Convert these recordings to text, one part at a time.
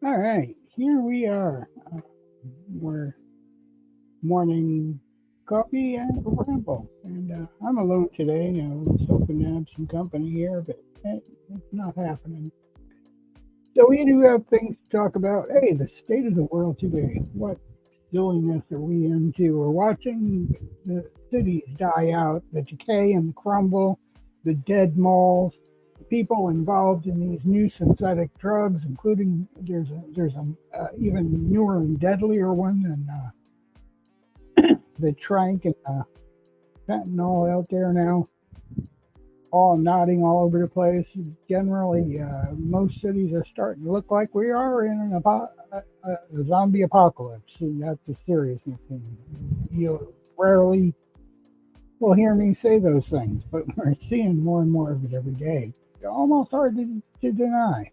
All right, here we are. We're morning coffee and ramble, and I'm alone today. I was hoping to have some company here, but it's not happening. So we do have things to talk about. Hey, the state of the world today. What silliness are we into? We're watching the cities die out, the decay and the crumble, the dead malls, the people involved in these new synthetic drugs, including there's an even newer and deadlier one than the trank and fentanyl out there now, all nodding all over the place. Generally, most cities are starting to look like we are in a zombie apocalypse, and that's the seriousness. And you rarely will hear me say those things, but we're seeing more and more of it every day. It's almost hard to deny.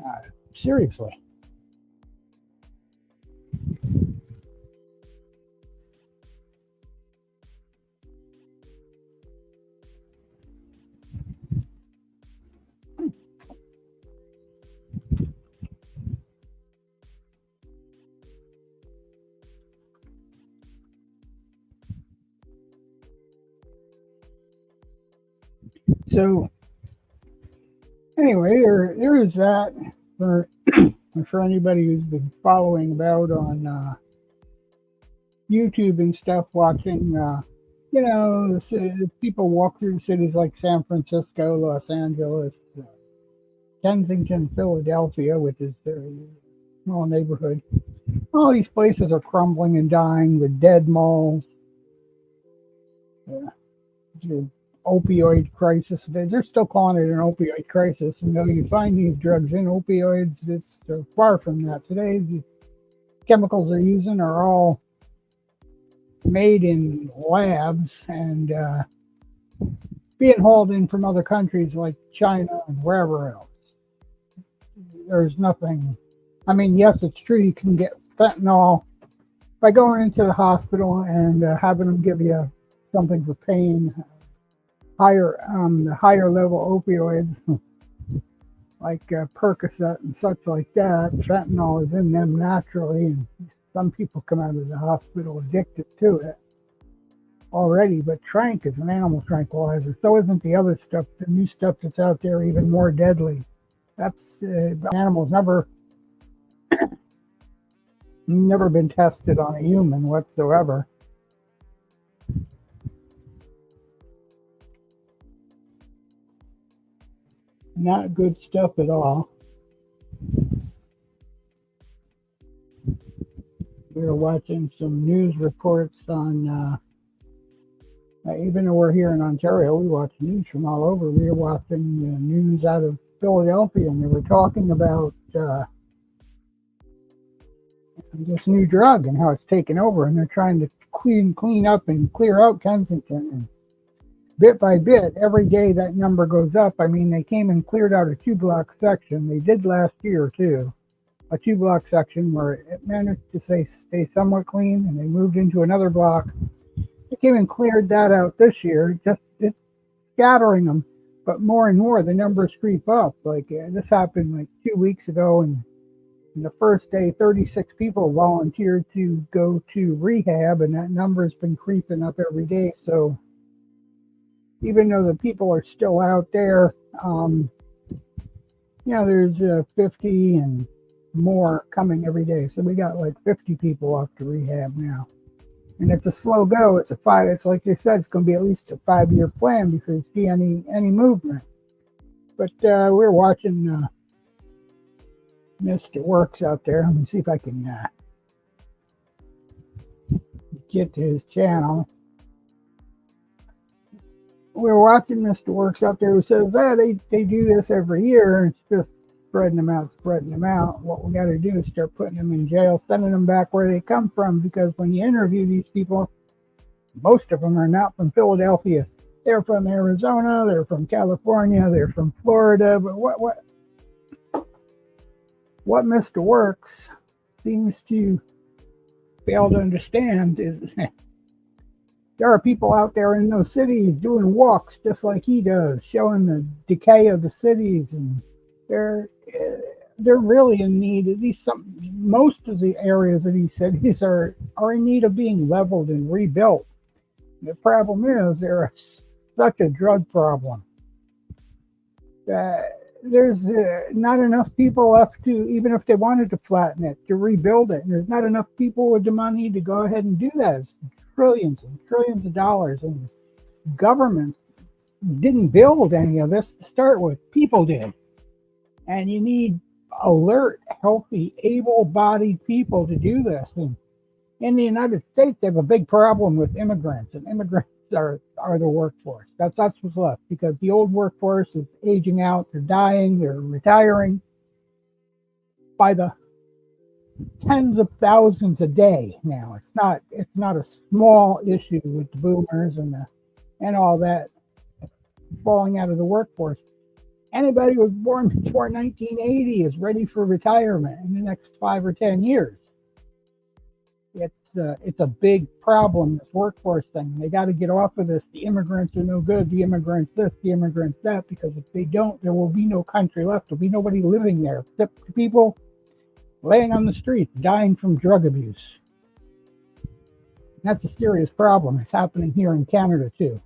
Uh, Seriously. So anyway, there is that for for anybody who's been following about on YouTube and stuff, watching, people walk through cities like San Francisco, Los Angeles, Kensington, Philadelphia, which is a small neighborhood. All these places are crumbling and dying with dead malls, uh, the opioid crisis. They're still calling it an opioid crisis. And though you find these drugs in opioids, it's far from that. Today, the chemicals they're using are all made in labs and being hauled in from other countries like China and wherever else. There's nothing. I mean, yes, it's true you can get fentanyl by going into the hospital and having them give you something for pain. The higher level opioids like Percocet and such like that, fentanyl is in them naturally, and some people come out of the hospital addicted to it already. But trank is an animal tranquilizer. So isn't the other stuff, the new stuff that's out there, even more deadly. That's animals never been tested on a human whatsoever. Not good stuff at all. We were watching some news reports on, even though we're here in Ontario, we watch news from all over. We were watching news out of Philadelphia, and they were talking about this new drug and how it's taken over, and they're trying to clean up and clear out Kensington. And bit by bit, every day that number goes up. I mean, they came and cleared out a 2 block section. They did last year too, a 2 block section where it managed to stay somewhat clean, and they moved into another block. They came and cleared that out this year. Just it's scattering them, but more and more the numbers creep up. Like this happened like 2 weeks ago, and the first day, 36 people volunteered to go to rehab, and that number's been creeping up every day. So even though the people are still out there, there's 50 and more coming every day. So we got like 50 people off to rehab now. And it's a slow go. It's like they said, it's going to be at least a 5-year plan before you see any movement. But we're watching Mr. Works out there. Let me see if I can get to his channel. We're watching Mr. Works out there who says, they do this every year. It's just spreading them out. What we got to do is start putting them in jail, sending them back where they come from, because when you interview these people, most of them are not from Philadelphia. They're from Arizona, they're from California, they're from Florida. But what Mr. Works seems to fail to understand is there are people out there in those cities doing walks just like he does, showing the decay of the cities, and they're they're really in need. At least most of the areas of these cities are in need of being leveled and rebuilt. The problem is there's such a drug problem that there's not enough people left to, even if they wanted to flatten it, to rebuild it. And there's not enough people with the money to go ahead and do that. It's trillions and trillions of dollars, and governments didn't build any of this to start with. People did. And you need alert, healthy, able-bodied people to do this. And in the United States, they have a big problem with immigrants, and immigrants are the workforce. That's what's left, because the old workforce is aging out. They're dying. They're retiring by the tens of thousands a day now. It's not a small issue with the boomers and all that falling out of the workforce. Anybody who was born before 1980 is ready for retirement in the next 5 or 10 years. It's a big problem, this workforce thing. They got to get off of this. The immigrants are no good. The immigrants this, the immigrants that, because if they don't, there will be no country left. There'll be nobody living there except the people laying on the streets, dying from drug abuse. That's a serious problem. It's happening here in Canada too.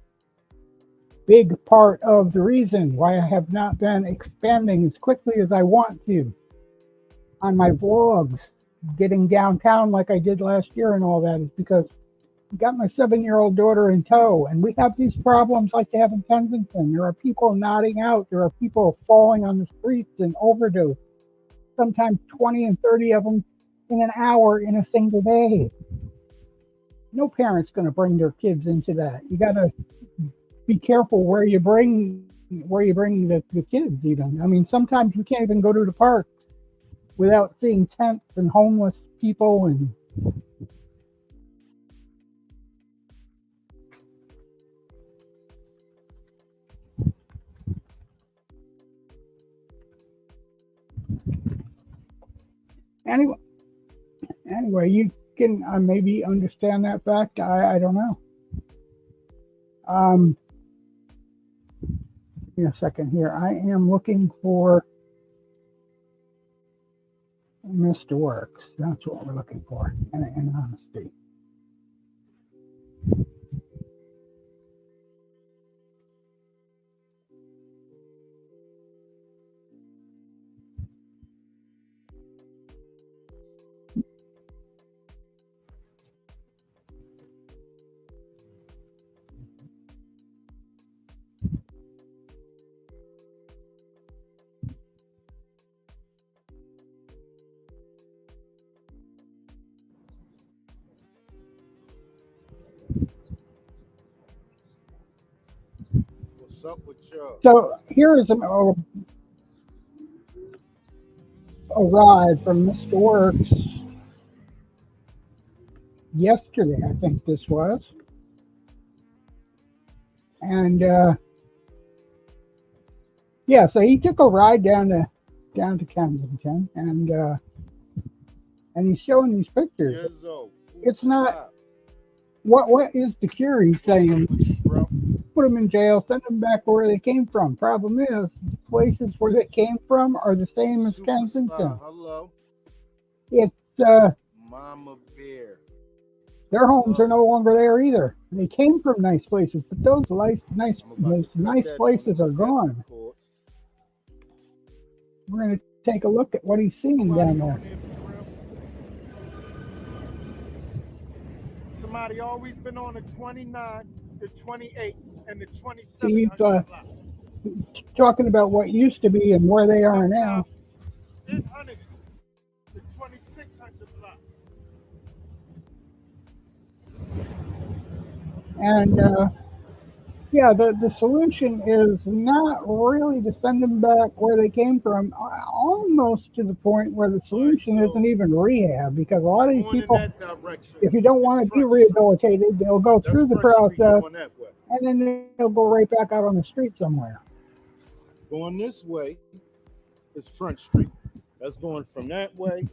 Big part of the reason why I have not been expanding as quickly as I want to on my vlogs, getting downtown like I did last year and all that, is because I got my 7-year-old daughter in tow, and we have these problems like they have in Kensington. There are people nodding out. There are people falling on the streets and overdose. Sometimes 20 and 30 of them in an hour in a single day. No parent's going to bring their kids into that. You got to be careful where you bring the kids even. I mean, sometimes we can't even go to the park without seeing tents and homeless people. And anyway, you can maybe understand that fact. I don't know. Give me a second here. I am looking for Mr. Works. That's what we're looking for, in honesty. What's up with y'all? So here is a ride from Mr. Works yesterday, I think this was. And yeah, so he took a ride down to Kensington, and he's showing these pictures. It's not what is the cure, he's saying. Put them in jail, send them back where they came from. Problem is, places where they came from are the same as Kensington. Hello. It's Mama Bear. their homes are no longer there either. They came from nice places, but those nice places are gone. We're going to take a look at what he's seeing down there. Somebody always been on the 29, the 28, and the 27. He's talking about what used to be and where they are now. The 2600 block. And yeah, the solution is not really to send them back where they came from, almost to the point where the solution isn't even rehab, because a lot of these people, if you don't want to be rehabilitated, they'll go through the process and then they'll go right back out on the street somewhere. Going this way is Front Street. That's going from that way.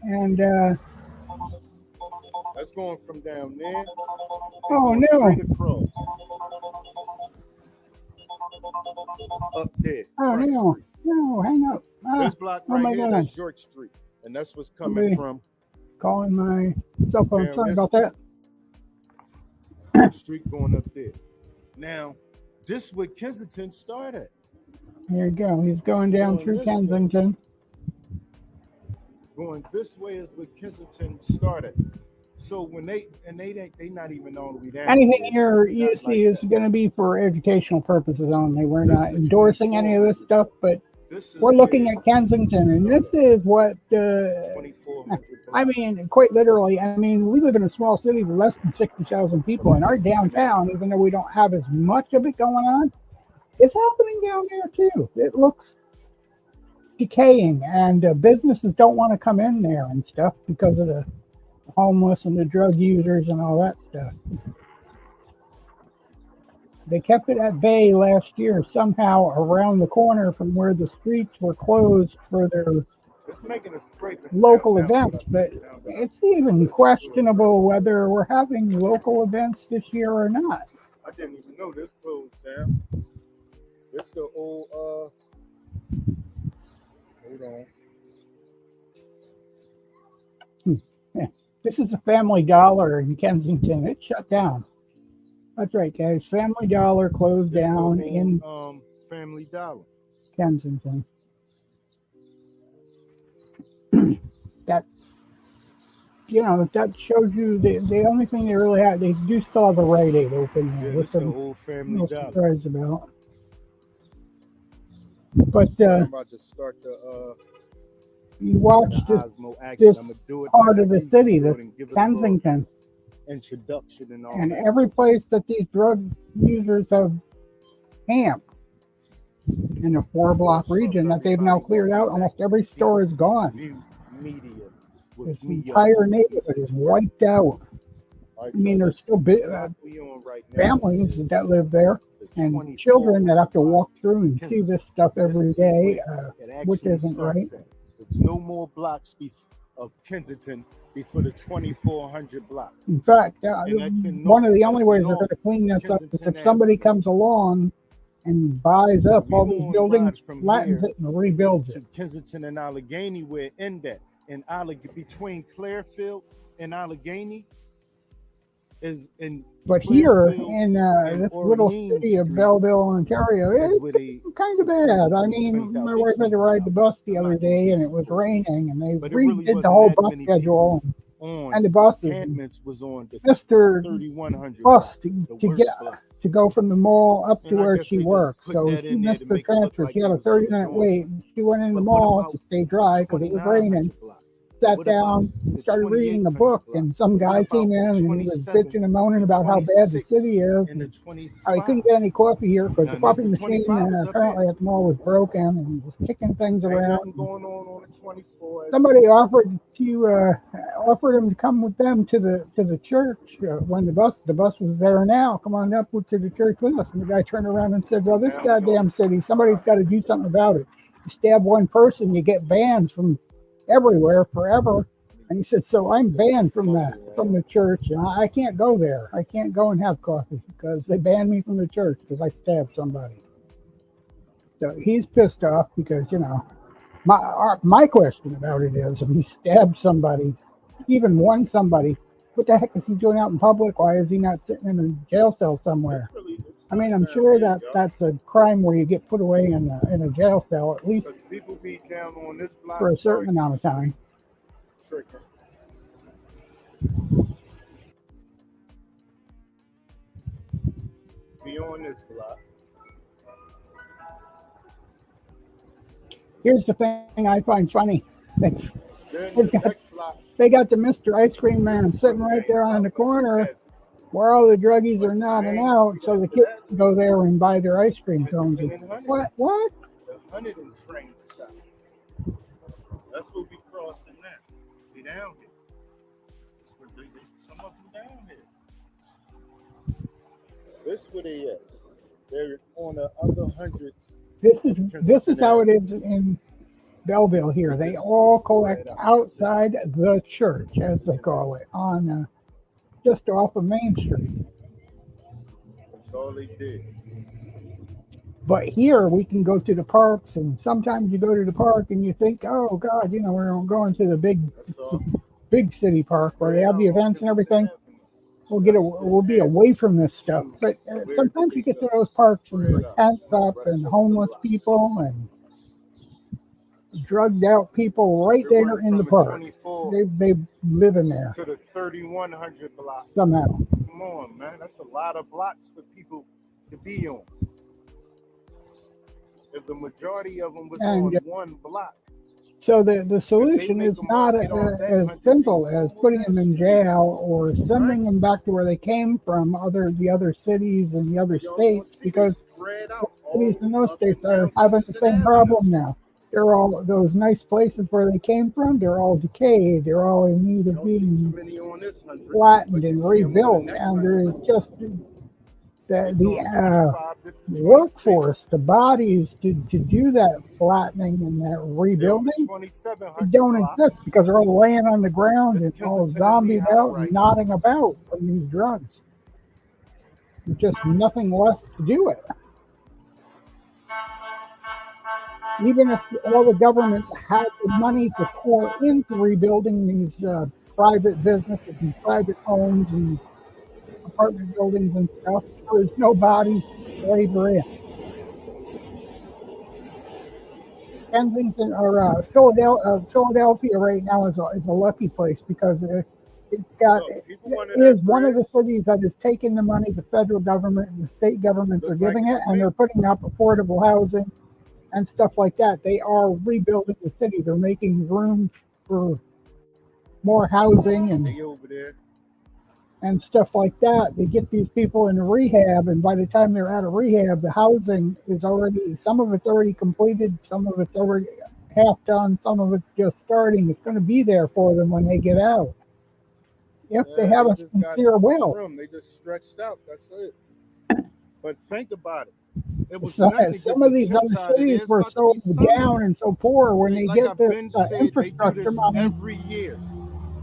And that's going from down there. Oh no! Up there. Oh no! No, hang up. This block oh right my here, God. that's York Street. And that's what's coming from Calling my cell phone. down Sorry this about that. York Street going up there. Now, this is where Kensington started. Here you go. He's going down Going through this Kensington. Going this way is where Kensington started. So when they not even all the way down. Anything here, here you see is going to be for educational purposes only. We're This not is endorsing any of this 2400. stuff, but This is we're looking where at Kensington, and this is what, 2400 I mean, quite literally, I mean, we live in a small city with less than 60,000 people, and our downtown, even though we don't have as much of it going on, it's happening down there too. It looks decaying, and businesses don't want to come in there and stuff because of the homeless and the drug users and all that stuff. They kept it at bay last year somehow around the corner from where the streets were closed for their it's making a scraping local sound now, events, but it's even questionable whether we're having local events this year or not. I didn't even know this closed down. This the old hold on. Yeah. This is a Family Dollar in Kensington. It shut down. That's right, guys. Family Dollar closed This down the in old, Family Dollar. Kensington. That, you know, that shows you the only thing they really have. They do still have a Rite Aid open there, Yeah, which this the I'm old Family no Dollar. surprised about. But I'm about to start the you watch the this Osmo action. this I'm gonna do it part like of the I usually city, do the it and give it a little Kensington, introduction and all and that. every place that these drug users have camped in a 4-block region that they've now cleared out, almost every store is gone. View media with This me, entire neighborhood is wiped out. I mean, there's still families that live there and children that have to walk through and see this stuff every day, which isn't right. There's no more blocks of Kensington before the 2400 block. In fact, And that's in one of North- the only that's ways in they're going to North clean this up is Kensington if somebody Avenue. comes along and buys up We all these gonna buildings, ride from flattens here it, and rebuilds to it. Kensington and Allegheny, where it end at. And between Clearfield and Allegheny is in. But here Clearfield in and this little Orleans city of Street Belleville, Ontario, is it's where they kind of bad. I supposedly mean, cleaned out. my They wife had cleaned to it ride the out. bus the I'm other not gonna day, say and it was supposedly. raining, and they But it really redid the wasn't whole that bus many schedule on and the buses. encampments was on the Mr. 3100 Bus block, to the worst get block. to go from the mall up to And I where guess she they just worked. put So that she in there missed to the make it look transfer. like She they had a was really 30-minute doing wait. something. She went in the But what mall about to stay dry the because it was raining. 2900 block? Sat What about down, the started reading a 2800 book, block? and some What guy about came in the and he was 27, bitching and moaning the about how bad the 26, city is. and the And 25? he couldn't get any coffee here because the Now, coffee the machine 25 is up apparently there. at the mall was broken, and he was kicking things Ain't around. nothing going on the 24. Somebody offered him to come with them to the church when the bus was there now. Come on up to the church with us. And the guy turned around and said, "Well, this goddamn city, somebody's got to do something about it. You stab one person, you get banned from everywhere forever." And he said, "So I'm banned from the church, and I can't go there. I can't go and have coffee because they banned me from the church because I stabbed somebody." So he's pissed off because, you know, my question about it is, if he stabbed somebody, even one somebody, what the heck is he doing out in public? Why is he not sitting in a jail cell somewhere? I mean, I'm sure that's a crime where you get put away in a jail cell at least people be down on this block for a certain amount of time. Tricking. Be on this block. Here's the thing I find funny. Then the next block, They got the Mr. Ice Cream Man sitting right there on the corner where all the druggies are nodding out, so the kids can go there and buy their ice cream cones. What? The Huntington train stop. That's what we crossing now. We down here. Some of them down here. This where they at. They're on the other hundreds. This is how it is in Belleville here. They all collect outside the church, as they call it, on just off of Main Street. That's all they did. But here we can go to the parks, and sometimes you go to the park and you think, oh God, we're going to the That's all. big city park where they Spread have the out on events and Kensington everything. Avenue. That's the We'll be away answer from this stuff. to But where the sometimes you big get to guns those are. parks and there Spread are out tents on the up rest and of the homeless block. people and drugged out people right It there went in the from the park. 24 They live in there to the 3100 block. somehow. Come on, man. That's a lot of blocks for people to be on. If the majority of them was on And one block, so the if they solution make is a not market on that as 100, they simple as form on putting that them in street, jail or right? sending them back to where they came from, the other cities and the other But y'all gonna states, see they because spread out cities all in those up states and are down having the Kensington same Avenue. problem now. They're all those nice places where they came from. They're all decayed. They're all in need You of don't see too being many on this 100, flattened but you and see them on the rebuilt. next And there 100. is just It's on the 25, this the 26. workforce, the bodies to do that flattening and that They're on the rebuilding. They 2700 don't block. exist because they're all laying on the ground It's and all Kensington and zombied Lehigh out and right now. nodding about from these drugs. There's just nothing left to do it. Even if all the governments had the money to pour into rebuilding these private businesses and private homes and apartment buildings and stuff, there is no bodies to labor in. Kensington or Philadelphia right now is a lucky place because Look, people it wanted is that one of bread. the cities that is taking the money the federal government and the state governments are Look like giving it it, to and me. they're putting up affordable housing and stuff like that. They are rebuilding the city. They're making room for more housing They over there. and stuff like that. They get these people in rehab, and by the time they're out of rehab, the housing is already, some of it's already completed, some of it's already half done, some of it's just starting. It's going to be there for them when they get out if they have They a just got sincere will. room. They just stretched out. That's it. But think about it. It was So, nothing to get some of the these tents other out of there. cities It's were about to so be summer. down and so poor when They, they like get I've this been said, they do infrastructure this money, every year.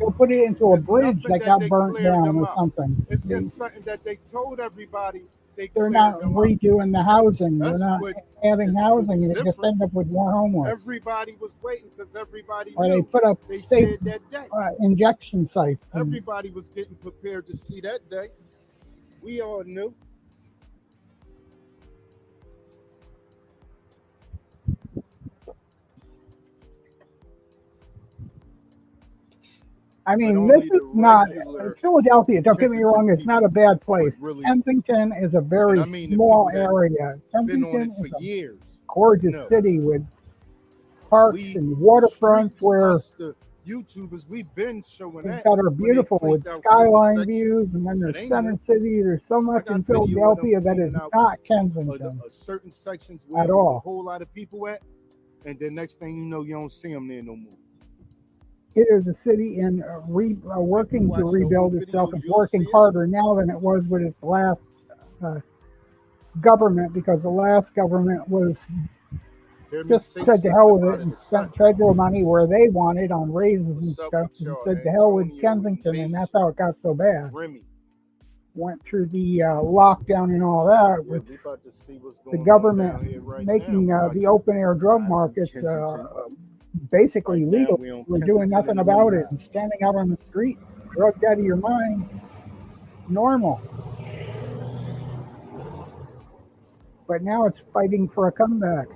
they'll put it into a It's bridge nothing that that got they burnt cleared down them or out. something. It's just something that they told everybody they They're cleared not them out. redoing the housing. They're That's not what adding what housing, was and it just different. ends up with more homeless. Everybody was waiting because everybody Or they knew. put up They safe said that day. injection sites. And Everybody was getting prepared to see that day. We all knew. I But mean, this only is the not regular Philadelphia. Don't get me Kensington wrong; it's not a people bad place. would really, Kensington is a and I very mean the small people that area. been on Kensington it for is a years, gorgeous know. city with parks We, and the waterfronts streets, where us, the YouTubers, we've been showing things that that are when they beautiful with cleaned out certain skyline sections. views, and then It there's ain't Center new. City. There's so I much in got video of them Philadelphia that is cleaning out not Kensington certain sections where at it was a all. whole lot of people at, and the next thing you know, you don't see them there no more. It is a city in If you working to watch the whole rebuild itself. videos, It's you'll working see it. harder now than it was with its last uh, government, because the last government was Hear me just say said to something hell with about it it and or spent something. federal money where they wanted on raises and What's up stuff, with and y'all? said to hell with Antonio and Kensington, and Beige, that's how it got so bad. Remy. Went through the lockdown and all that, Yeah, with we about to see what's the going on down government here right now. making We about the to open air drug ride through markets Kensington. basically Right now, legal. we on We're doing Kensington nothing and about it Lehigh. and standing out on the street, drugged out of your mind, normal. But now it's fighting for a comeback.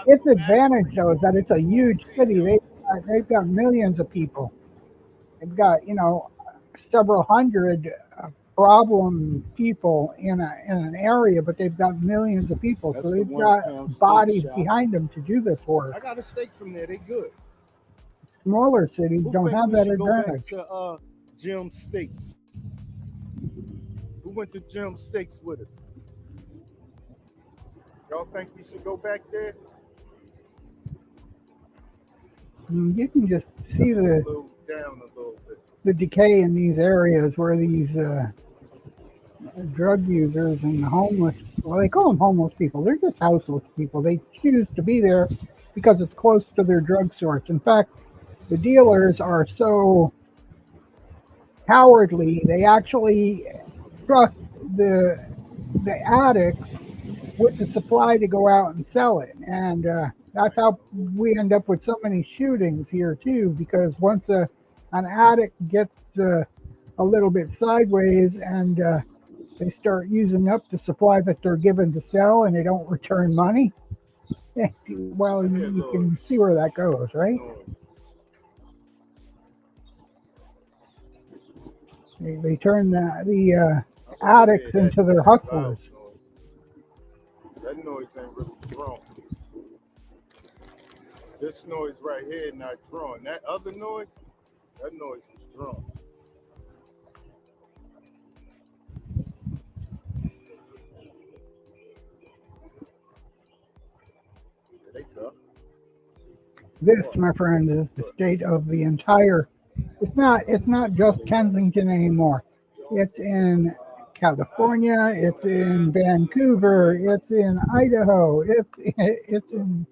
Its advantage, though, is that it's a huge city. They've got millions of people. They've got several hundred problem people in an area, but they've got millions of people. So That's the they've one got pound steak bodies shop. behind them to do this I work. got a steak from there. They good. Smaller cities Who don't think have we that should go back advantage. to Jim Steaks? Who went to Jim Steaks with us? Y'all think we should go back there? You can just see Slow down a little bit. the decay in these areas where these drug users and the homeless, well, they call them homeless people. They're just houseless people. They choose to be there because it's close to their drug source. In fact, the dealers are so cowardly, they actually trust the addicts with the supply to go out and sell it. And that's how we end up with so many shootings here too, because once an addict gets a little bit sideways and they start using up the supply that they're given to sell and they don't return money, well, I hear you noise. can see where that goes, right? Noise. They turn the I really addicts hear that into their loud hustlers. noise. That noise ain't really drawn. This noise right here not drawn. That other noise, that noise is drawn. There they go. This, my friend, is the state of the entire. It's not just Kensington anymore. It's in California. It's in Vancouver. It's in Idaho. It's in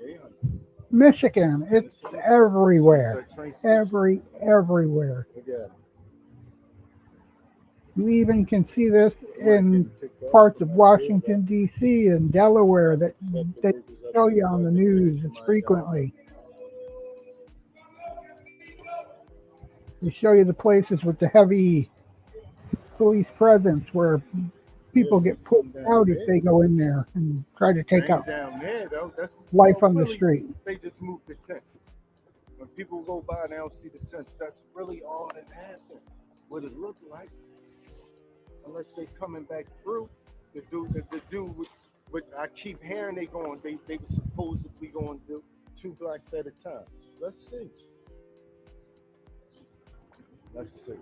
2800. Michigan. It's everywhere. Train station. Everywhere. Look at it. You even can see this in Getting picked up parts of right here, Washington D.C. and Delaware that except the they workers up show there you on the start to news finish my frequently. They show you the places with the heavy police presence where people get put out if they go in there and try to take out down there though. That's life on the really, street. they just moved the tents. When people go by, they don't see the tents. That's really all that happened. What it looked like, unless they coming back through. The dude with, but I keep hearing they were supposedly going to do 2 blocks at a time. Let's see. Let's see.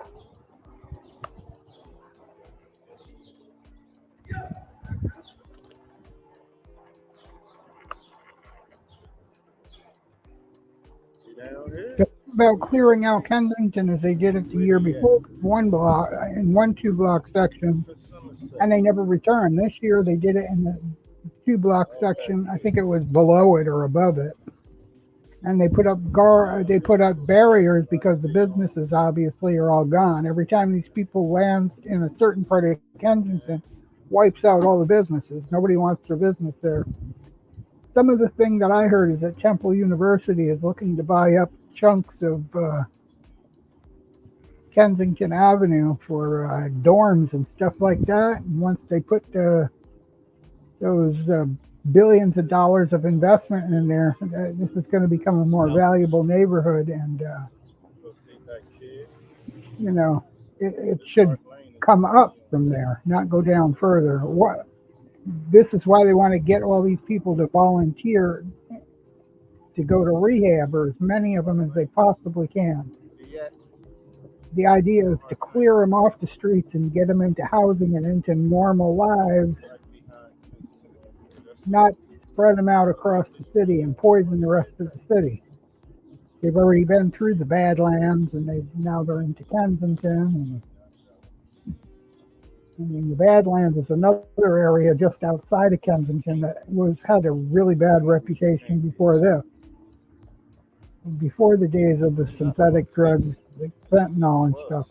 See down here? The thing about clearing out Kensington as they did it the year before, one block in 2 block section, For Somerset. and they never returned. This year they did it in the 2 block section. I think it was below it or above it. And they put up barriers because the businesses obviously are all gone. Every time these people land in a certain part of Kensington, wipes out all the businesses. Nobody wants their business there. Some of the thing that I heard is that Temple University is looking to buy up chunks of Kensington Avenue for dorms and stuff like that. And once they put those billions of dollars of investment in there, this is going to become a more valuable neighborhood. And, you know, it should come up from there, not go down further. This is why they want to get all these people to volunteer to go to rehab, or as many of them as they possibly can. The idea is to clear them off the streets and get them into housing and into normal lives, not spread them out across the city and poison the rest of the city. They've already been through the Badlands, and now they're into Kensington. The Badlands is another area just outside of Kensington that had a really bad reputation before this. Before the days of the synthetic drugs, like fentanyl and stuff.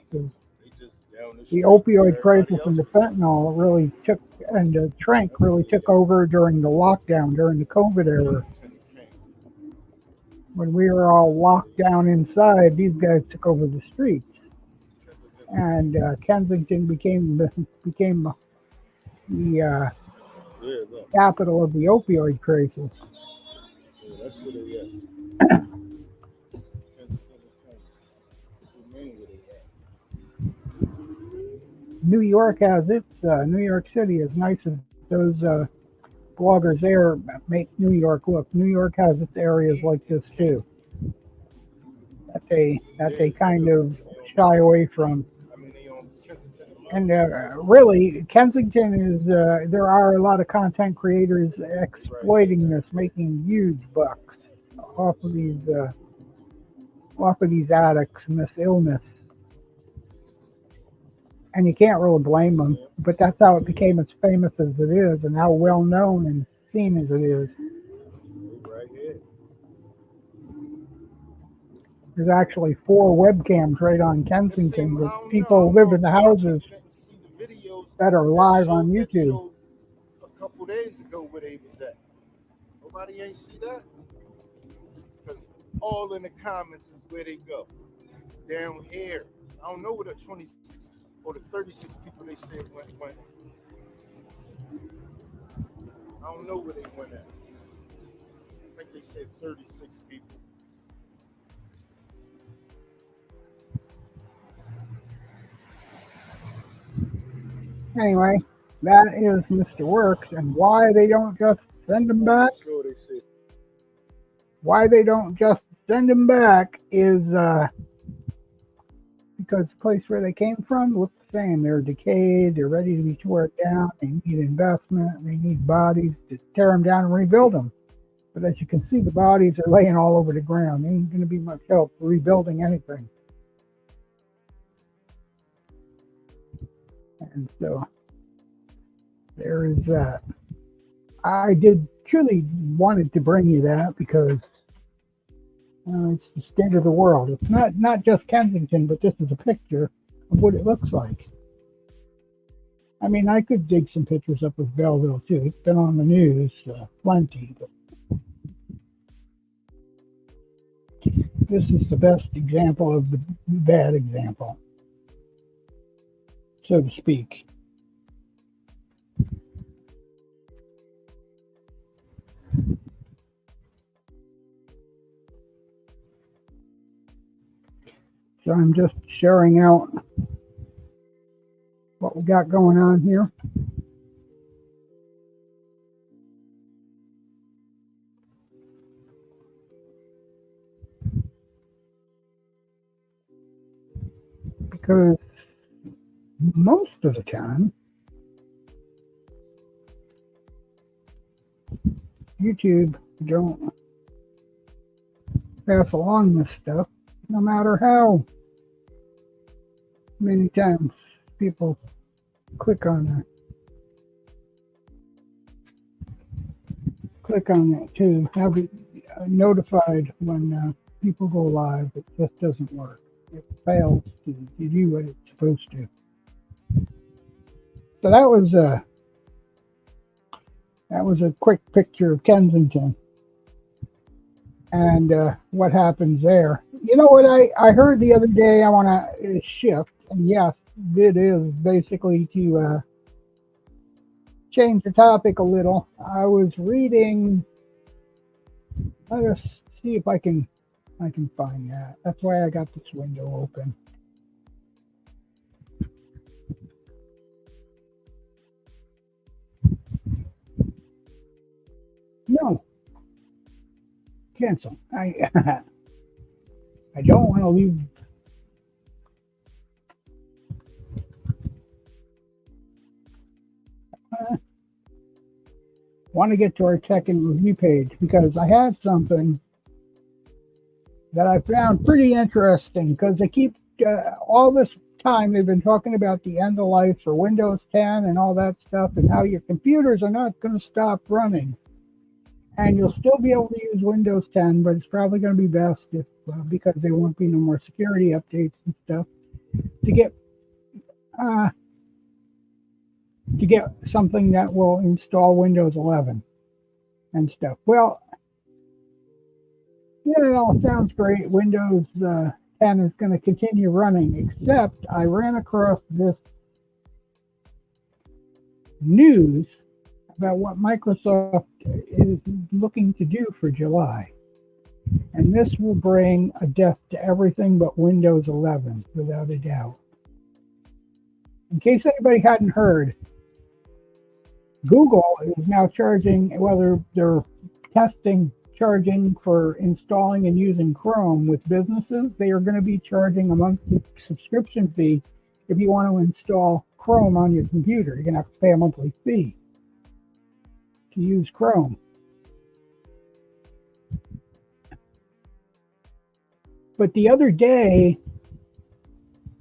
The opioid crisis and the fentanyl really took, and the trank really took over during the lockdown, during the COVID era. When we were all locked down inside, these guys took over the streets. And Kensington became the capital of the opioid crisis. That's where they at. New York has its, New York City, as nice as those bloggers there make New York look. New York has its areas like this too, that they kind of shy away from. And really, Kensington is, there are a lot of content creators exploiting this, making huge bucks off of these addicts and this illness. And you can't really blame them, but that's how it became as famous as it is and how well known and seen as it is. There's actually 4 webcams right on Kensington that people live in the houses. See the videos that are live on YouTube. Showed a couple days ago where they was at. Nobody ain't see that? Because all in the comments is where they go. Down here. I don't know where the 26 or the 36 people they said went. I don't know where they went at. I think they said 36 people. Anyway, that is Mr. Works, and why they don't just send him back. Sure, they said. Why they don't just send him back is because the place where they came from looks the same. They're decayed. They're ready to be torn down. They need investment. They need bodies to tear them down and rebuild them. But as you can see, the bodies are laying all over the ground. There ain't going to be much help rebuilding anything. And so there is that. I did truly wanted to bring you that because it's the state of the world. It's not just Kensington, but this is a picture of what it looks like. I mean, I could dig some pictures up of Belleville too. It's been on the news plenty. But this is the best example of the bad example, so to speak. So I'm just sharing out what we got going on here. Because most of the time, YouTube don't pass along this stuff, no matter how many times people click on it to have it notified when people go live. It just doesn't work. It fails to do what it's supposed to. So that was a quick picture of Kensington and what happens there. You know what I heard the other day? I want to shift, and yes, it is basically to change the topic a little. I was reading. Let us see if I can find that. That's why I got this window open. No. Cancel. I don't want to leave. Want to get to our tech and review page because I had something that I found pretty interesting because they keep all this time they've been talking about the end of life for Windows 10 and all that stuff and how your computers are not going to stop running. And you'll still be able to use Windows 10, but it's probably going to be best if, because there won't be no more security updates and stuff, to get something that will install Windows 11 and stuff. Well, yeah, it all sounds great. Windows 10 is going to continue running, except I ran across this news about what Microsoft is looking to do for July. And this will bring a death to everything but Windows 11, without a doubt. In case anybody hadn't heard, Google is now charging, whether they're testing charging for installing and using Chrome with businesses, they are going to be charging a monthly subscription fee if you want to install Chrome on your computer. You're going to have to pay a monthly fee to use Chrome. But the other day,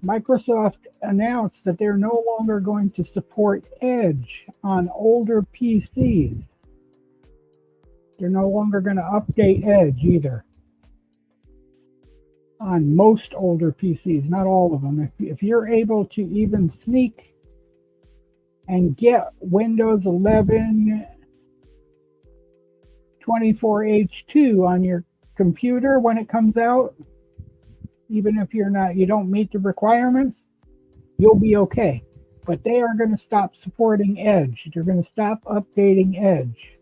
Microsoft announced that they're no longer going to support Edge on older PCs. They're no longer going to update Edge either on most older PCs, not all of them. If you're able to even sneak and get Windows 11 24H2 on your computer when it comes out, even if you don't meet the requirements, you'll be okay. But they are going to stop supporting Edge. They're going to stop updating Edge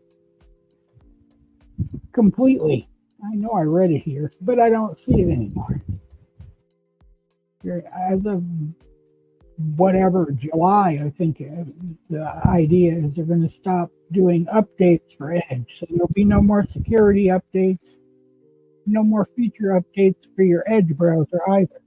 completely. I know I read it here, but I don't see it anymore. As of whatever, July, I think the idea is they're going to stop doing updates for Edge. So there'll be no more security updates, no more feature updates for your Edge browser either.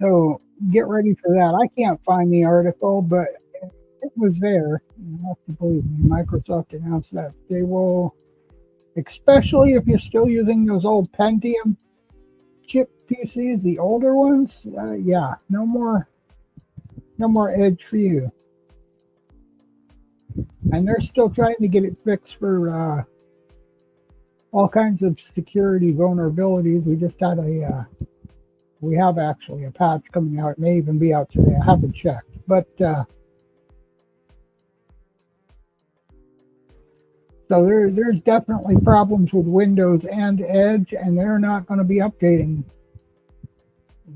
So get ready for that. I can't find the article, but it was there. You have to believe me. Microsoft announced that they will, especially if you're still using those old Pentium chip PCs, the older ones. Yeah, no more Edge for you. And they're still trying to get it fixed for all kinds of security vulnerabilities. We have actually a patch coming out. It may even be out today. I haven't checked, but so there's definitely problems with Windows and Edge, and they're not going to be updating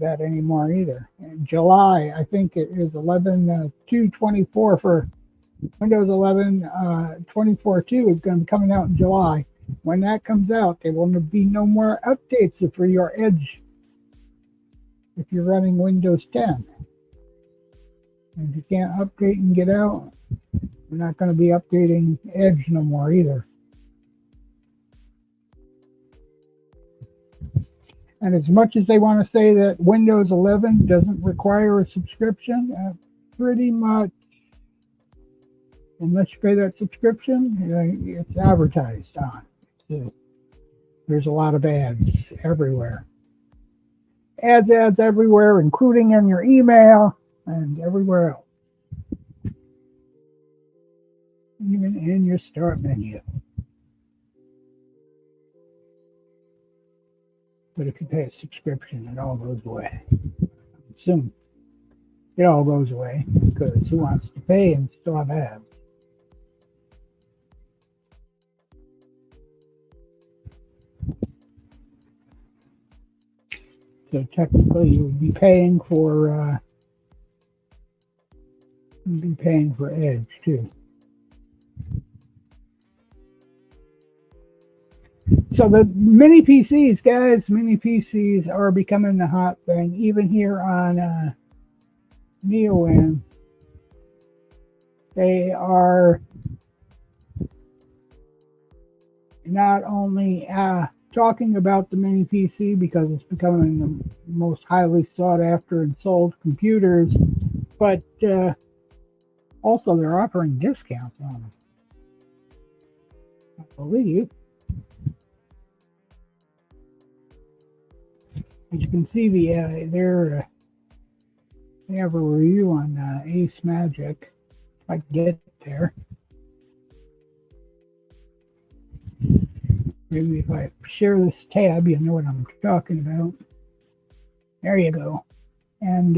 that anymore either. In July, I think it is 11/2/24 for Windows 11 24.2 is going to be coming out in July. When that comes out, there will be no more updates for your Edge if you're running Windows 10. And if you can't update and get out, we're not going to be updating Edge no more either. And as much as they want to say that Windows 11 doesn't require a subscription, pretty much, unless you pay that subscription, it's advertised on. There's a lot of ads everywhere. Ads everywhere, including in your email and everywhere else. Even in your start menu. But if you pay a subscription, it all goes away. Soon. It all goes away because who wants to pay and still have ads? So technically, you would be paying for Edge too. So the mini PCs, guys, mini PCs are becoming the hot thing, even here on NeoWin. They are not only talking about the mini PC because it's becoming the most highly sought after and sold computers, but also they're offering discounts on them. I believe. As you can see, they have a review on Ace Magic. If I can get there. Maybe if I share this tab, you know what I'm talking about. There you go. And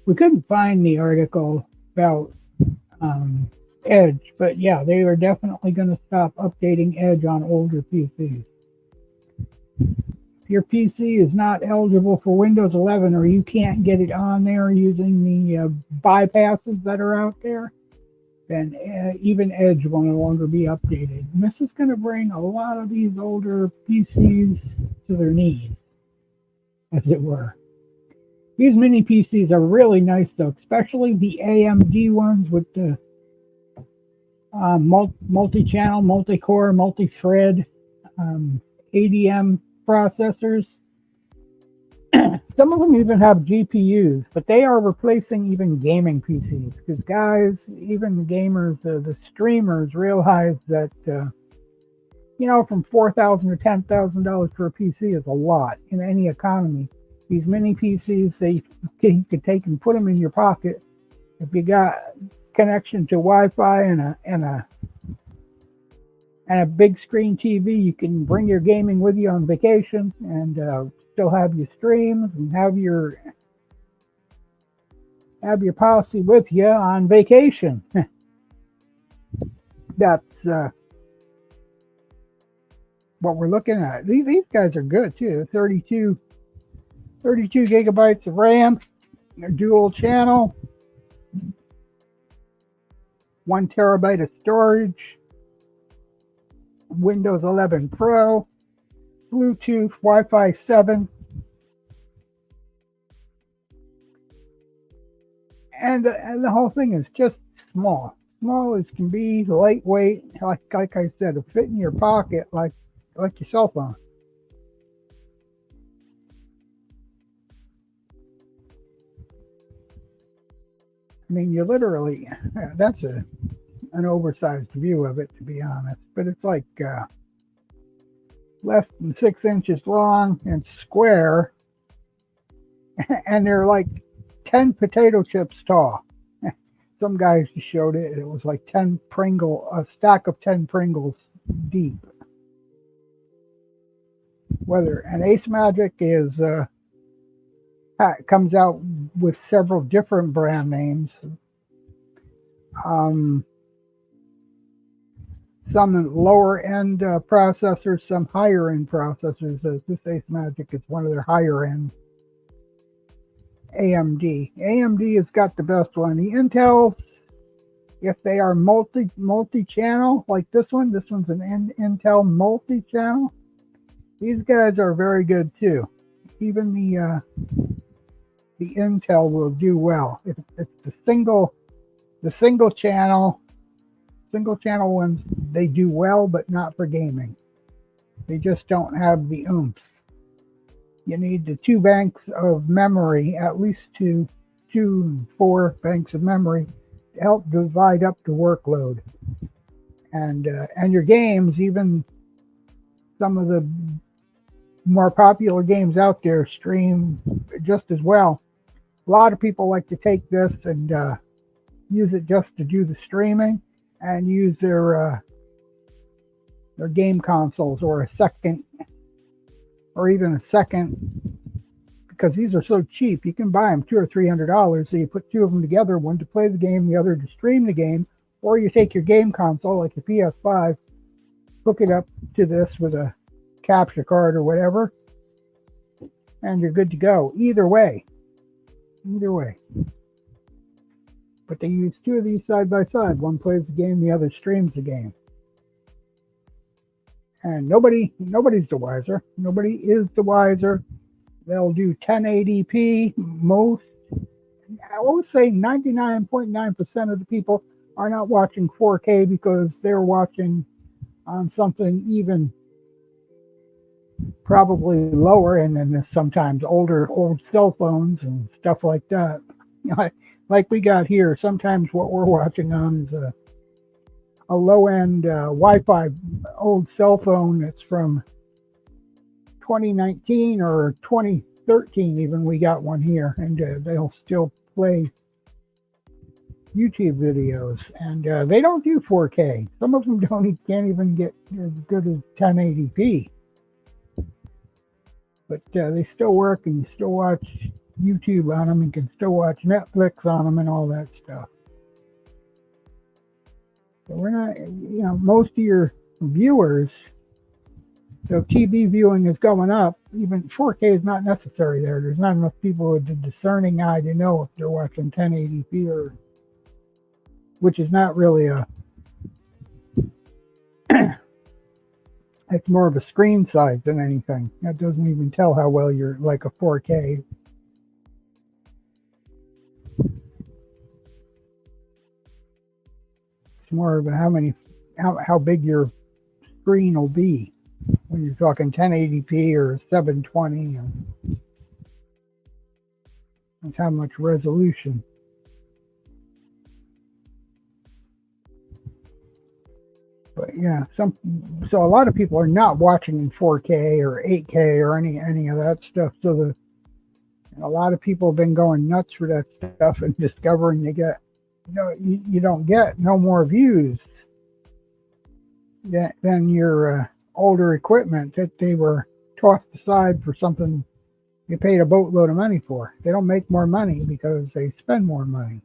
we couldn't find the article about Edge, but yeah, they are definitely going to stop updating Edge on older PCs. If your PC is not eligible for Windows 11 or you can't get it on there using the bypasses that are out there, then even Edge will no longer be updated. And this is going to bring a lot of these older PCs to their knees, as it were. These mini PCs are really nice, though, especially the AMD ones with the multi-channel, multi-core, multi-thread ADM processors. Some of them even have GPUs, but they are replacing even gaming PCs because, guys, even gamers, the streamers realize that, from $4,000 to $10,000 for a PC is a lot in any economy. These mini PCs, you could take and put them in your pocket. If you got connection to Wi-Fi and a big screen TV, you can bring your gaming with you on vacation and still have your streams and have your policy with you on vacation. That's what we're looking at. These guys are good too. 32 gigabytes of RAM, dual channel, 1 terabyte of storage, Windows 11 Pro, Bluetooth, Wi-Fi 7, and the whole thing is just small as can be, lightweight, like I said, it'll fit in your pocket like your cell phone. I mean, you literally, that's an oversized view of it, to be honest, but it's like less than 6 inches long and square, and they're like 10 potato chips tall. Some guys showed it. It was like a stack of 10 Pringles deep. And Ace Magic comes out with several different brand names. Some lower end processors, some higher end processors. This Ace Magic is one of their higher end. AMD has got the best one. The Intel, if they are multi-channel like this one's an Intel multi-channel. These guys are very good too. Even the Intel will do well. If it's the single channel ones, they do well, but not for gaming. They just don't have the oomph. You need the 2 banks of memory, at least 2 and 4 banks of memory to help divide up the workload. And your games, even some of the more popular games out there, stream just as well. A lot of people like to take this and use it just to do the streaming and use their game consoles or even a second, because these are so cheap. You can buy them $200 or $300. So you put 2 of them together, one to play the game, the other to stream the game, or you take your game console like your PS5, hook it up to this with a capture card or whatever, and you're good to go. Either way. But they use 2 of these side by side. One plays the game, the other streams the game. And nobody's the wiser. Nobody is the wiser. They'll do 1080p most. I would say 99.9% of the people are not watching 4K because they're watching on something even probably lower, and then sometimes old cell phones and stuff like that. Like we got here, sometimes what we're watching on is a low-end Wi-Fi old cell phone that's from 2019 or 2013 even. We got one here, and they'll still play YouTube videos, and they don't do 4K. Some of them can't even get as good as 1080p. But they still work, and you still watch YouTube on them, and can still watch Netflix on them and all that stuff. So we're not, most of your viewers, so TV viewing is going up. Even 4K is not necessary there. There's not enough people with a discerning eye to know if they're watching 1080p or, which is not really it's more of a screen size than anything. That doesn't even tell how well you're like a 4K. It's more of how big your screen will be when you're talking 1080p or 720. That's how much resolution. But yeah, so a lot of people are not watching in 4K or 8K or any of that stuff. So And a lot of people have been going nuts for that stuff and discovering you don't get no more views than your older equipment that they were tossed aside for something you paid a boatload of money for. They don't make more money because they spend more money.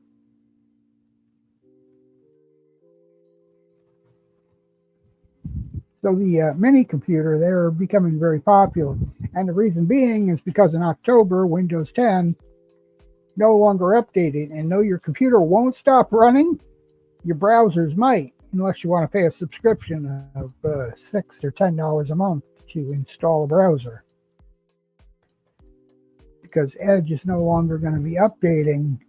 So the mini computer, they're becoming very popular. And the reason being is because in October, Windows 10 no longer updated. And though your computer won't stop running, your browsers might, unless you want to pay a subscription of $6 or $10 a month to install a browser. Because Edge is no longer going to be updating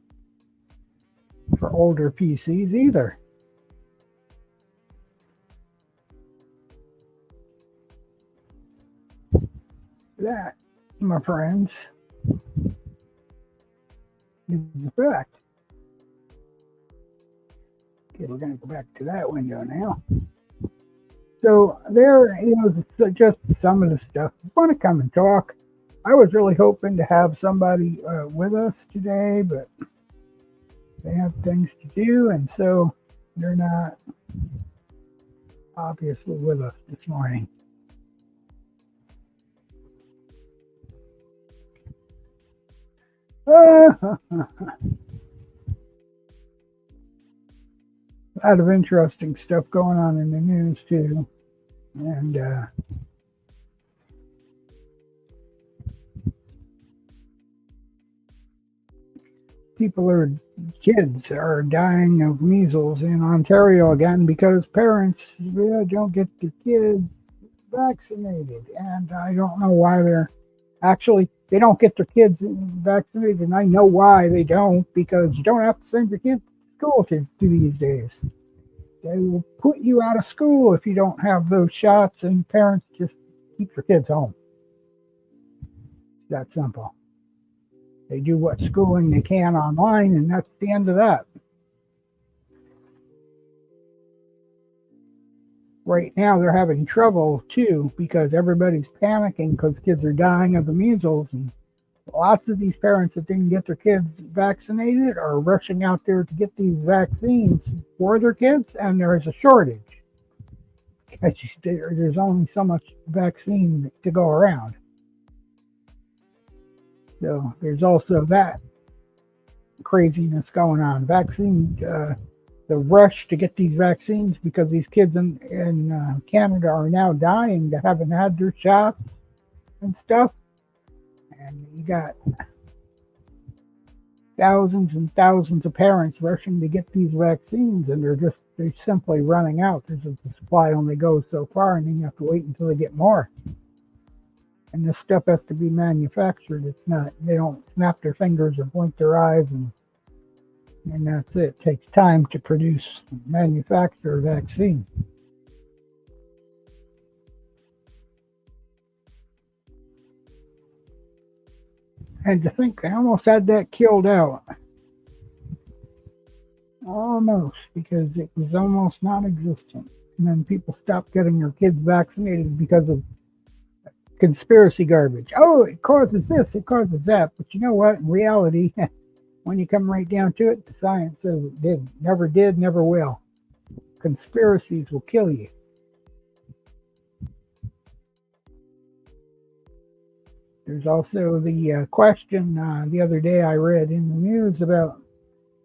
for older PCs either. That, my friends, is the fact. Okay, we're going to go back to that window now. So there, just some of the stuff. I want to come and talk. I was really hoping to have somebody with us today, but they have things to do, and so they're not obviously with us this morning. A lot of interesting stuff going on in the news too, and kids are dying of measles in Ontario again because parents don't get their kids vaccinated, and I don't know why they don't get their kids vaccinated, and I know why they don't, because you don't have to send your kids to school to these days. They will put you out of school if you don't have those shots, and parents just keep your kids home. It's that simple. They do what schooling they can online, and that's the end of that. Right now, they're having trouble, too, because everybody's panicking because kids are dying of the measles. And lots of these parents that didn't get their kids vaccinated are rushing out there to get these vaccines for their kids, and there is a shortage. There's only so much vaccine to go around. So there's also that craziness going on. The rush to get these vaccines because these kids in Canada are now dying that haven't had their shots and stuff. And you got thousands and thousands of parents rushing to get these vaccines, and they're simply running out. The supply only goes so far, and then you have to wait until they get more. And this stuff has to be manufactured. They don't snap their fingers or blink their eyes, and that's it. It takes time to manufacture a vaccine. And to think they almost had that killed out. Almost, because it was almost non-existent. And then people stopped getting their kids vaccinated because of conspiracy garbage. Oh, it causes this, it causes that. But you know what? In reality, when you come right down to it, the science says it did, never will. Conspiracies will kill you. There's also the question the other day I read in the news about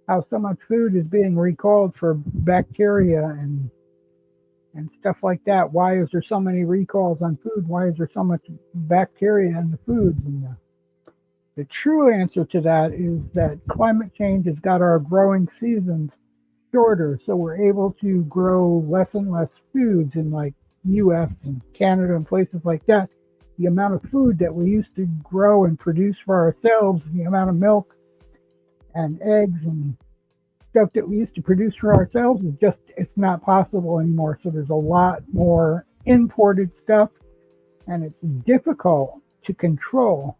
how so much food is being recalled for bacteria and stuff like that. Why is there so many recalls on food? Why is there so much bacteria in the foods? And the true answer to that is that climate change has got our growing seasons shorter, so we're able to grow less and less foods in like U.S. and Canada and places like that. The amount of food that we used to grow and produce for ourselves, the amount of milk and eggs and stuff that we used to produce for ourselves it's not possible anymore. So there's a lot more imported stuff, and it's difficult to control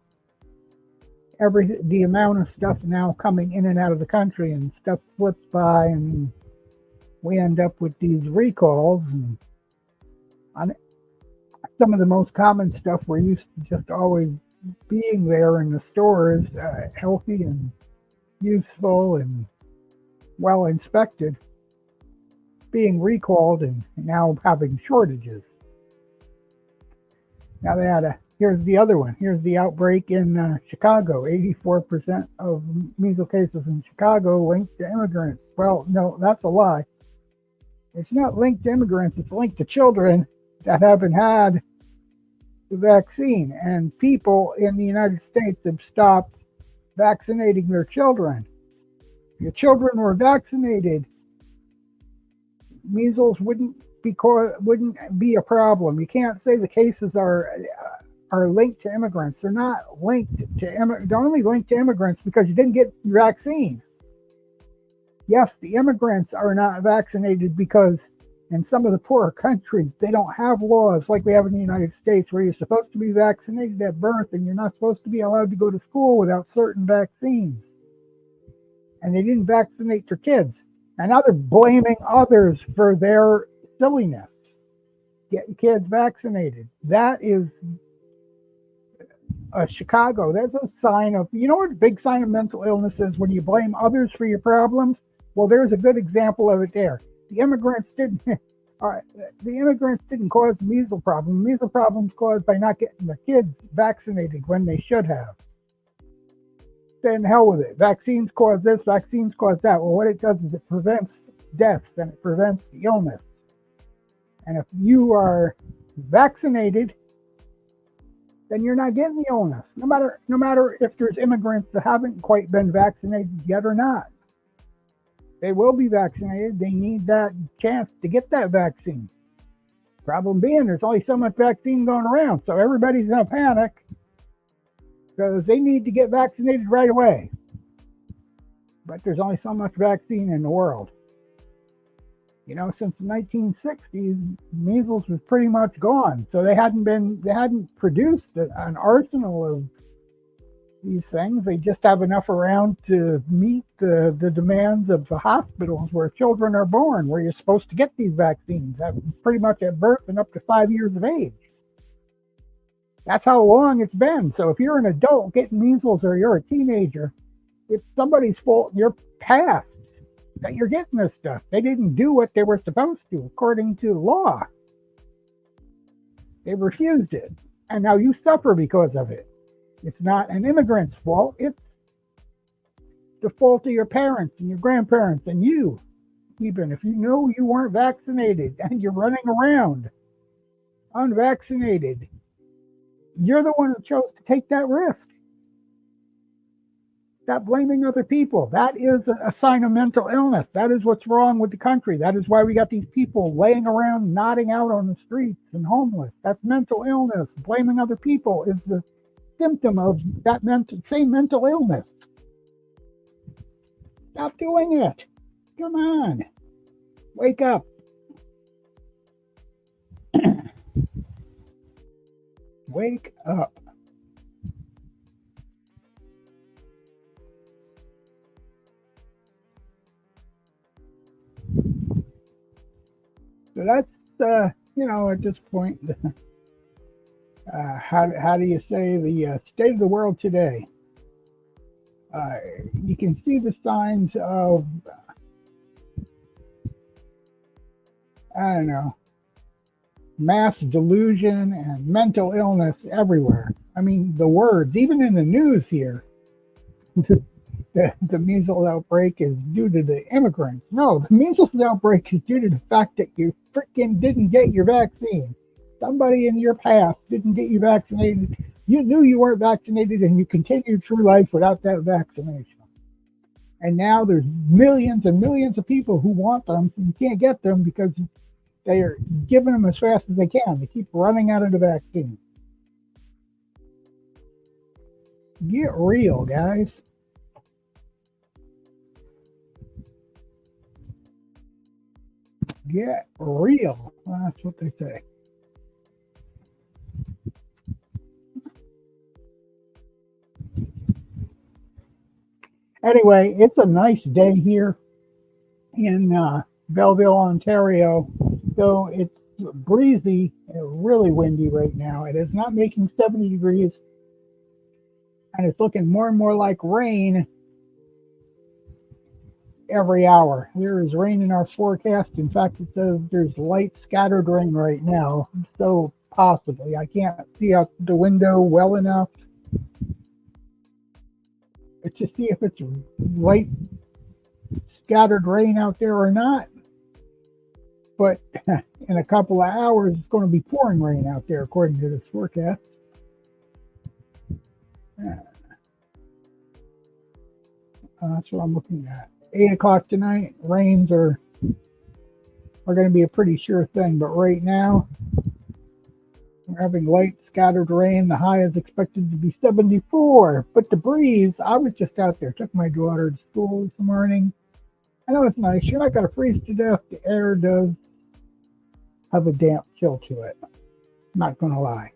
the amount of stuff now coming in and out of the country, and stuff flips by, and we end up with these recalls. And some of the most common stuff we're used to just always being there in the stores, healthy and useful and well inspected, being recalled and now having shortages. Now they had here's the other one. Here's the outbreak in Chicago. 84% of measles cases in Chicago linked to immigrants. Well, no, that's a lie. It's not linked to immigrants. It's linked to children that haven't had the vaccine. And people in the United States have stopped vaccinating their children. If your children were vaccinated, measles wouldn't be a problem. You can't say the cases are linked to immigrants. They're not linked to they're only linked to immigrants because you didn't get your vaccine. Yes, the immigrants are not vaccinated because in some of the poorer countries they don't have laws like we have in the United States where you're supposed to be vaccinated at birth and you're not supposed to be allowed to go to school without certain vaccines. And they didn't vaccinate their kids. And now they're blaming others for their silliness. Get kids vaccinated. That is Chicago. That's a sign of, you know what a big sign of mental illness is? When you blame others for your problems. Well, there's a good example of it there. The immigrants didn't cause the measles problem. The measles problem's caused by not getting the kids vaccinated when they should have. Then hell with it. Vaccines cause this, vaccines cause that. Well, what it does is it prevents deaths and it prevents the illness. And if you are vaccinated, then you're not getting the illness. No matter if there's immigrants that haven't quite been vaccinated yet or not. They will be vaccinated. They need that chance to get that vaccine. Problem being, there's only so much vaccine going around, so everybody's in a panic because they need to get vaccinated right away. But there's only so much vaccine in the world. You know, since the 1960s, measles was pretty much gone. So they hadn't produced an arsenal of these things. They just have enough around to meet the demands of the hospitals where children are born, where you're supposed to get these vaccines pretty much at birth and up to 5 years of age. That's how long it's been. So if you're an adult getting measles or you're a teenager, it's somebody's fault in your past that you're getting this stuff. They didn't do what they were supposed to according to law. They refused it. And now you suffer because of it. It's not an immigrant's fault. It's the fault of your parents and your grandparents and you. Even if you know you weren't vaccinated and you're running around unvaccinated, you're the one who chose to take that risk. Stop blaming other people. That is a sign of mental illness. That is what's wrong with the country. That is why we got these people laying around, nodding out on the streets and homeless. That's mental illness. Blaming other people is the symptom of that same mental illness. Stop doing it. Come on. Wake up. Wake up. So that's, at this point, how do you say the state of the world today? You can see the signs of, mass delusion and mental illness everywhere. I mean, the words, even in the news here, the measles outbreak is due to the immigrants. No, the measles outbreak is due to the fact that you freaking didn't get your vaccine. Somebody in your past didn't get you vaccinated. You knew you weren't vaccinated and you continued through life without that vaccination. And now there's millions and millions of people who want them and you can't get them because they are giving them as fast as they can. They keep running out of the vaccine. Get real, guys. Get real. That's what they say. Anyway, it's a nice day here in Belleville, Ontario. Though it's breezy and really windy right now. It is not making 70 degrees. and it's looking more and more like rain every hour. There is rain in our forecast. In fact, it says there's light scattered rain right now. So possibly. I can't see out the window well enough to see if it's light scattered rain out there or not. But in a couple of hours, it's going to be pouring rain out there, according to this forecast. That's what I'm looking at. 8 o'clock tonight, rains are going to be a pretty sure thing. But right now, we're having light scattered rain. The high is expected to be 74. But the breeze, I was just out there, took my daughter to school this morning. I know it's nice. You're not going to freeze to death. The air does have a damp chill to it. Not going to lie.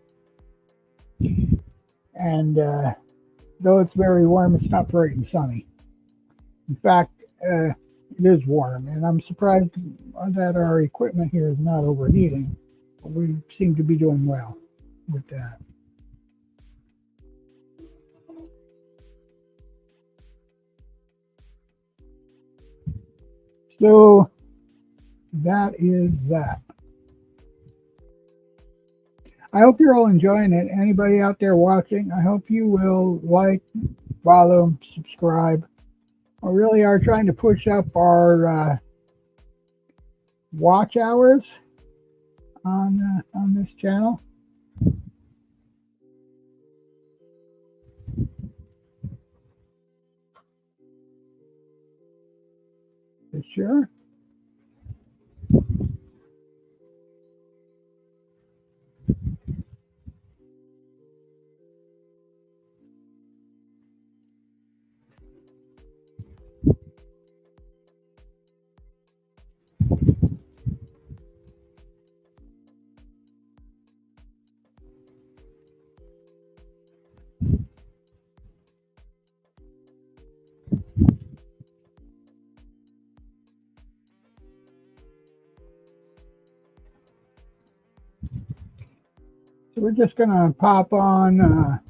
And though it's very warm, it's not bright and sunny. In fact, it is warm, and I'm surprised that our equipment here is not overheating. We seem to be doing well with that. So that is that. I hope you're all enjoying it. Anybody out there watching, I hope you will like, follow, subscribe. We really are trying to push up our watch hours on this channel. For sure. So we're just going to pop on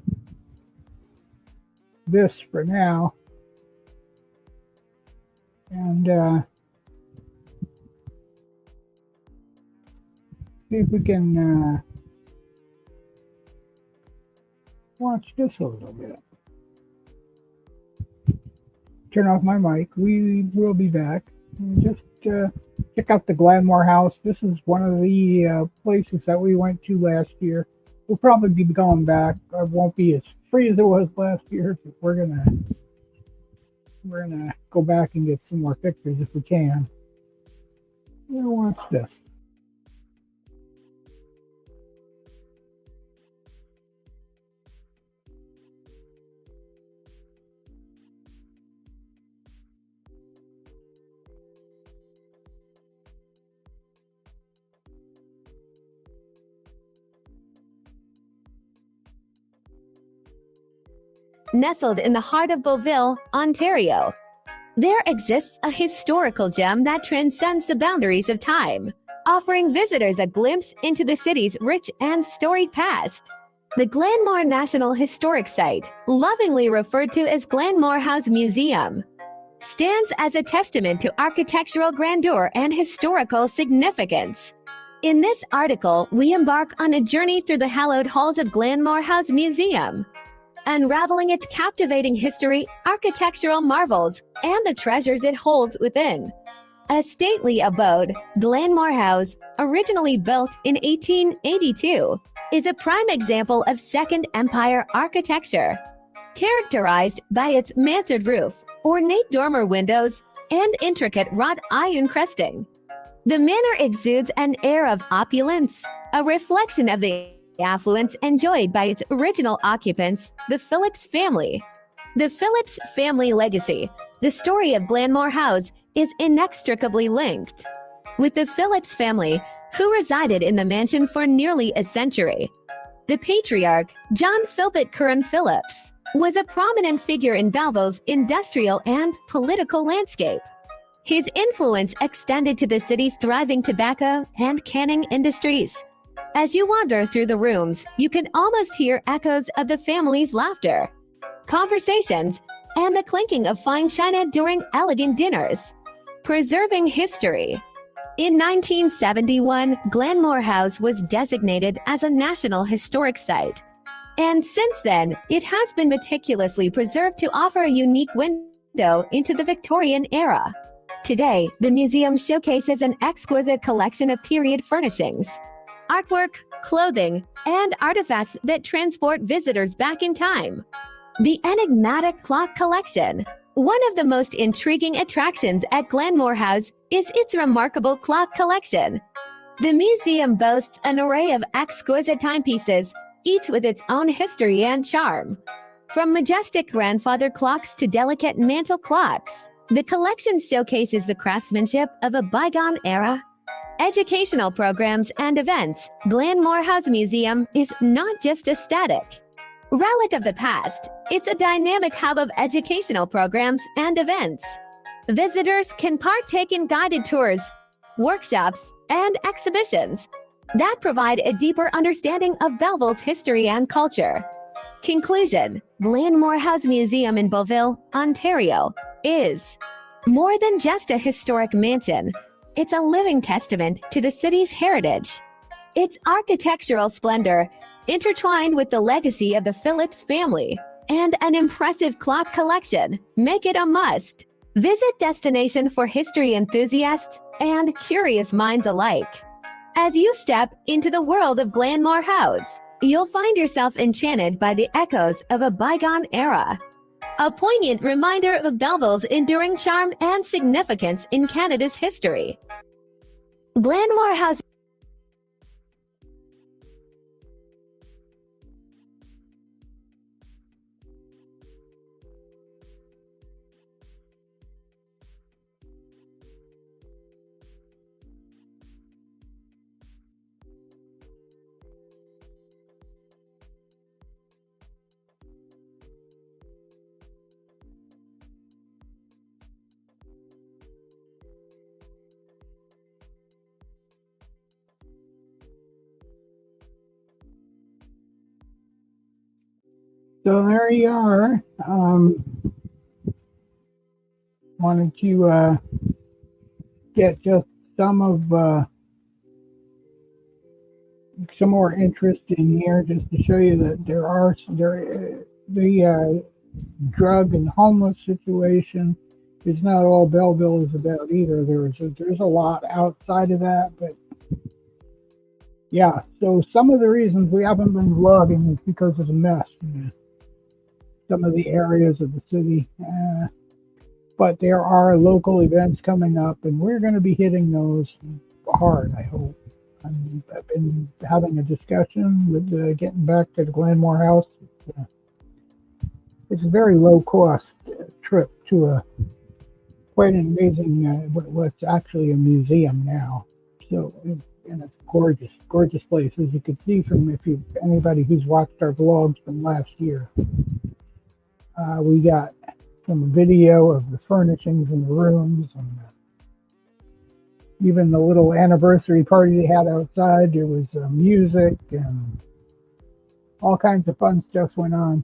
this for now. And see if we can watch this a little bit. Turn off my mic. We will be back. Just check out the Glenmore House. This is one of the places that we went to last year. We'll probably be going back. It won't be as free as it was last year, but we're gonna go back and get some more pictures if we can. We'll watch this. Nestled in the heart of Beauville, Ontario, there exists a historical gem that transcends the boundaries of time, offering visitors a glimpse into the city's rich and storied past. The Glenmore National Historic Site, lovingly referred to as Glenmore House Museum, stands as a testament to architectural grandeur and historical significance. In this article, we embark on a journey through the hallowed halls of Glenmore House Museum, unraveling its captivating history, architectural marvels, and the treasures it holds within. A stately abode, Glenmore House, originally built in 1882, is a prime example of Second Empire architecture, characterized by its mansard roof, ornate dormer windows, and intricate wrought iron cresting. The manor exudes an air of opulence, a reflection of the affluence enjoyed by its original occupants, the Phillips family. The Phillips family legacy, the story of Glenmore House, is inextricably linked with the Phillips family, who resided in the mansion for nearly a century. The patriarch, John Philpott Curran Phillips, was a prominent figure in Belleville's industrial and political landscape. His influence extended to the city's thriving tobacco and canning industries. As you wander through the rooms, you can almost hear echoes of the family's laughter. conversations, and the clinking of fine china during elegant dinners. Preserving history. In 1971, Glenmore House was designated as a National Historic Site. And since then, it has been meticulously preserved to offer a unique window into the Victorian era. Today, the museum showcases an exquisite collection of period furnishings, artwork, clothing, and artifacts that transport visitors back in time. The enigmatic clock collection. One of the most intriguing attractions at Glenmore House is its remarkable clock collection. The museum boasts an array of exquisite timepieces, each with its own history and charm. From majestic grandfather clocks to delicate mantle clocks, the collection showcases the craftsmanship of a bygone era. Educational programs and events. Glenmore House Museum is not just a static relic of the past, it's a dynamic hub of educational programs and events. Visitors can partake in guided tours, workshops, and exhibitions that provide a deeper understanding of Belleville's history and culture. Conclusion. Glenmore House Museum in Beauville, Ontario, is more than just a historic mansion. It's a living testament to the city's heritage. Its architectural splendor, intertwined with the legacy of the Phillips family, and an impressive clock collection, make it a must. Visit destination for history enthusiasts and curious minds alike. As you step into the world of Glenmore House, you'll find yourself enchanted by the echoes of a bygone era. A poignant reminder of Belleville's enduring charm and significance in Canada's history. Glenmore House. So there you are. Wanted to get just some of some more interest in here, just to show you that the drug and homeless situation is not all Belleville is about either. There's a lot outside of that, but yeah. So some of the reasons we haven't been vlogging is because of the mess in some of the areas of the city. But there are local events coming up, and we're going to be hitting those hard, I hope. I've been having a discussion with getting back to the Glenmore House. It's a very low-cost trip to quite an amazing, what's actually a museum now. So, and it's gorgeous, gorgeous place, as you can see from anybody who's watched our vlogs from last year. We got some video of the furnishings in the rooms, and even the little anniversary party they had outside. There was music and all kinds of fun stuff went on.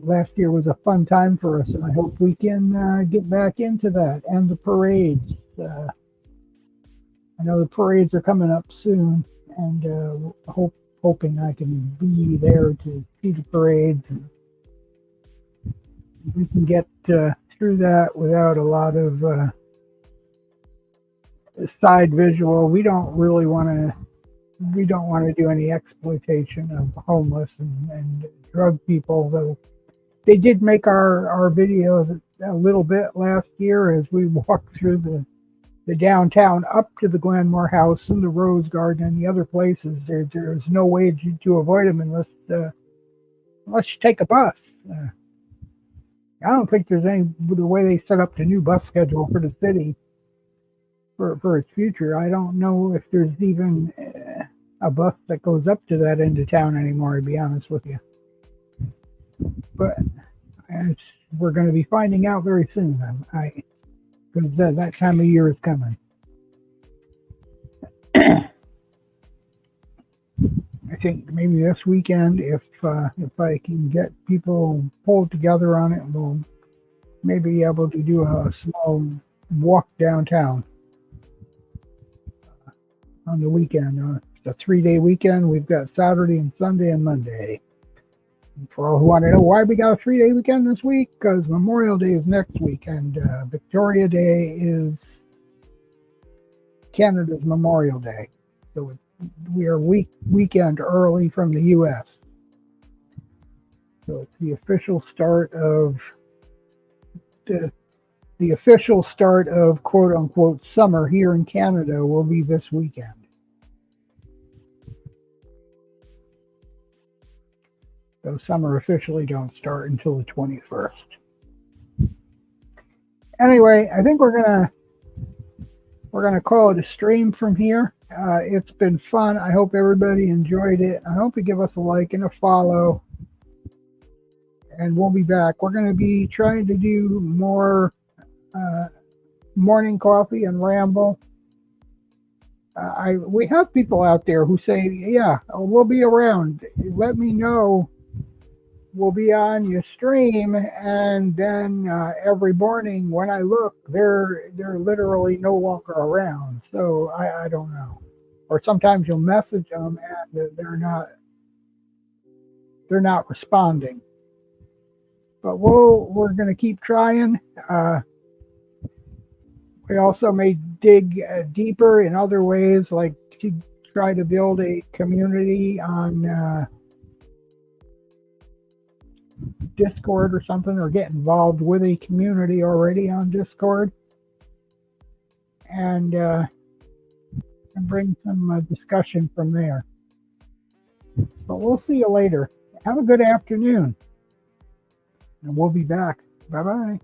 Last year was a fun time for us, and I hope we can get back into that. And the parades. I know the parades are coming up soon, and hoping I can be there to see the parades, and we can get through that without a lot of side visual. We don't want to do any exploitation of homeless and drug people, though they did make our videos a little bit last year as we walked through the downtown up to the Glenmore House and the Rose Garden and the other places. There's no way to avoid them unless you take a bus. I don't think there's any, the way they set up the new bus schedule for the city for its future. I don't know if there's even a bus that goes up to that end of town anymore, to be honest with you. But we're going to be finding out very soon, because that time of year is coming. I think maybe this weekend, if I can get people pulled together on it, we'll maybe be able to do a small walk downtown on the weekend. It's a 3-day weekend. We've got Saturday and Sunday and Monday. And for all who want to know why we got a 3-day weekend this week, because Memorial Day is next week, and Victoria Day is Canada's Memorial Day. So we are weekend early from the U.S. So it's the official start of the official start of quote unquote summer here in Canada will be this weekend. So summer officially don't start until the 21st. Anyway, I think we're gonna call it a stream from here. It's been fun. I hope everybody enjoyed it. I hope you give us a like and a follow. And we'll be back. We're going to be trying to do more morning coffee and ramble. We have people out there who say, yeah, we'll be around. Let me know. We'll be on your stream. And then every morning when I look, they're literally no longer around. So I don't know. Or sometimes you'll message them and they're not responding. But we're going to keep trying. We also may dig deeper in other ways, like to try to build a community on Discord or something, or get involved with a community already on Discord, and bring some discussion from there. But we'll see you later. Have a good afternoon. And we'll be back. Bye-bye.